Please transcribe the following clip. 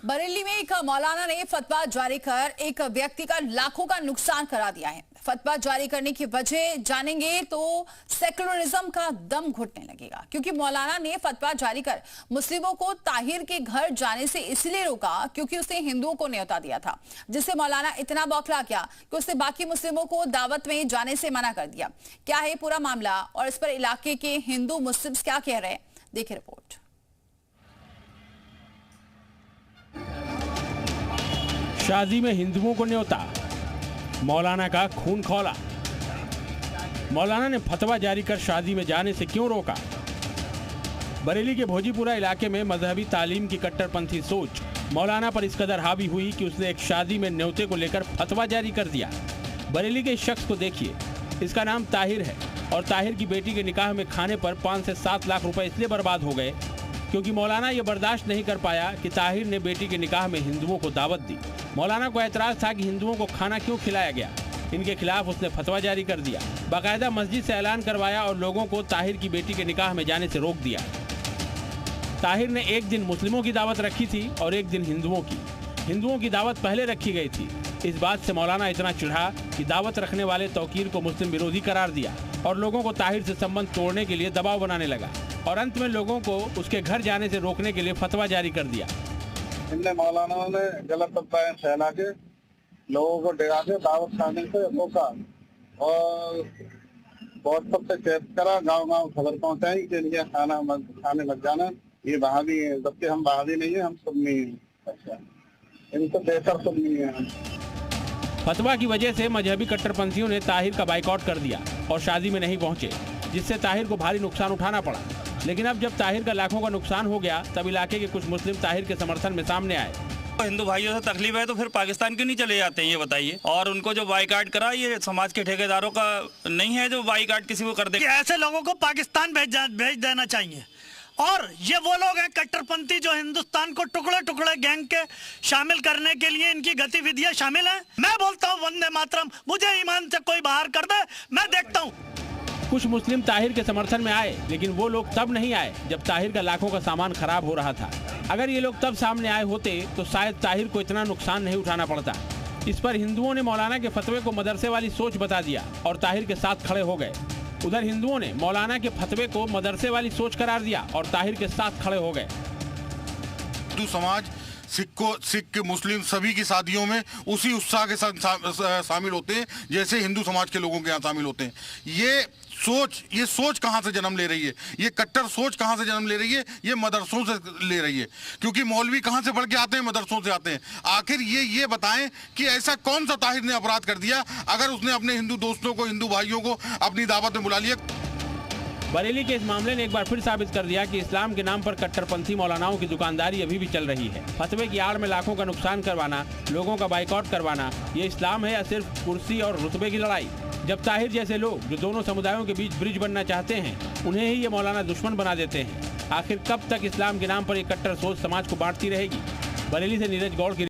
बरेली में एक मौलाना ने फतवा जारी कर एक व्यक्ति का लाखों का नुकसान करा दिया है। फतवा जारी करने की वजह जानेंगे तो सेकुलरिज्म का दम घुटने लगेगा, क्योंकि मौलाना ने फतवा जारी कर मुस्लिमों को ताहिर के घर जाने से इसलिए रोका क्योंकि उसने हिंदुओं को न्योता दिया था, जिससे मौलाना इतना बौखला गया कि उसने बाकी मुस्लिमों को दावत में जाने से मना कर दिया। क्या है पूरा मामला और इस पर इलाके के हिंदू मुस्लिम क्या कह रहे हैं, देखिए रिपोर्ट। शादी में हिंदुओं को न्योता, मौलाना का खून खौला। मौलाना ने फतवा जारी कर शादी में जाने से क्यों रोका? बरेली के भोजीपुरा इलाके में मजहबी तालीम की कट्टरपंथी सोच मौलाना पर इस कदर हावी हुई कि उसने एक शादी में न्योते को लेकर फतवा जारी कर दिया। बरेली के इस शख्स को देखिए, इसका नाम ताहिर है और ताहिर की बेटी के निकाह में खाने पर 5 से 7 लाख रुपए इसलिए बर्बाद हो गए क्योंकि मौलाना ये बर्दाश्त नहीं कर पाया कि ताहिर ने बेटी के निकाह में हिंदुओं को दावत दी। मौलाना को एतराज था कि हिंदुओं को खाना क्यों खिलाया गया। इनके खिलाफ उसने फतवा जारी कर दिया, बाकायदा मस्जिद से ऐलान करवाया और लोगों को ताहिर की बेटी के निकाह में जाने से रोक दिया। ताहिर ने एक दिन मुस्लिमों की दावत रखी थी और एक दिन हिंदुओं की। हिंदुओं की दावत पहले रखी गई थी। इस बात से मौलाना इतना चिढ़ा कि दावत रखने वाले तौकीर को मुस्लिम विरोधी करार दिया और लोगों को ताहिर से संबंध तोड़ने के लिए दबाव बनाने लगा और अंत में लोगों को उसके घर जाने से रोकने के लिए फतवा जारी कर दिया। इनने मौलाना ने गलत अफवाहें फैला के लोगों को डरा के दावत खाने से रोका और व्हाट्सएप से चेक करा, गांव-गांव खबर पहुंचाई के लिए खाने मत जाना, ये वहाबी है, जबकि हम वहाबी नहीं है, हम सुन्नी हैं। अच्छा, इनको बेहतर सुन्नी है। फतवा की वजह से मजहबी कट्टरपंथियों ने ताहिर का बाइकआउट कर दिया और शादी में नहीं पहुंचे, जिससे ताहिर को भारी नुकसान उठाना पड़ा। लेकिन अब जब ताहिर का लाखों का नुकसान हो गया, तब इलाके के कुछ मुस्लिम ताहिर के समर्थन में सामने आए। हिंदू भाइयों से तकलीफ है तो फिर पाकिस्तान क्यों नहीं चले जाते हैं, ये बताइए। और उनको जो बाइकाट करा, ये समाज के ठेकेदारों का नहीं है जो बाइकाट किसी को कर दे। ऐसे लोगों को पाकिस्तान भेज देना चाहिए। और ये वो लोग हैं कट्टरपंथी जो हिंदुस्तान को टुकड़े टुकड़े गैंग के शामिल करने के लिए इनकी गतिविधियां शामिल हैं। मैं बोलता हूँ वंदे मातरम, मुझे ईमान से कोई बाहर कर दे, मैं देखता हूँ। कुछ मुस्लिम ताहिर के समर्थन में आए, लेकिन वो लोग तब नहीं आए जब ताहिर का लाखों का सामान खराब हो रहा था। अगर ये लोग तब सामने आए होते तो शायद ताहिर को इतना नुकसान नहीं उठाना पड़ता। इस पर हिंदुओं ने मौलाना के फतवे को मदरसे वाली सोच बता दिया और ताहिर के साथ खड़े हो गए। उधर हिंदुओं ने मौलाना के फतवे को मदरसे वाली सोच करार दिया और ताहिर के साथ खड़े हो गए। हिंदू समाज सिख मुस्लिम सभी की शादियों में उसी उत्साह के साथ शामिल होते हैं जैसे हिंदू समाज के लोगों के यहाँ शामिल होते हैं। ये सोच कहाँ से जन्म ले रही है? ये कट्टर सोच कहाँ से जन्म ले रही है? ये मदरसों से ले रही है, क्योंकि मौलवी कहाँ से पढ़ के आते हैं? मदरसों से आते हैं। आखिर ये बताएं कि ऐसा कौन सा ताहिर ने अपराध कर दिया अगर उसने अपने हिंदू दोस्तों को, हिंदू भाइयों को अपनी दावत में बुला लिया। बरेली के इस मामले ने एक बार फिर साबित कर दिया कि इस्लाम के नाम पर कट्टरपंथी मौलानाओं की दुकानदारी अभी भी चल रही है। फतवे की आड़ में लाखों का नुकसान करवाना, लोगों का बाइकआउट करवाना, ये इस्लाम है या सिर्फ कुर्सी और रुतबे की लड़ाई? जब ताहिर जैसे लोग जो दोनों समुदायों के बीच ब्रिज बनना चाहते हैं, उन्हें ही ये मौलाना दुश्मन बना देते हैं। आखिर कब तक इस्लाम के नाम पर ये कट्टर सोच समाज को बांटती रहेगी? बरेली से नीरज गौड़ की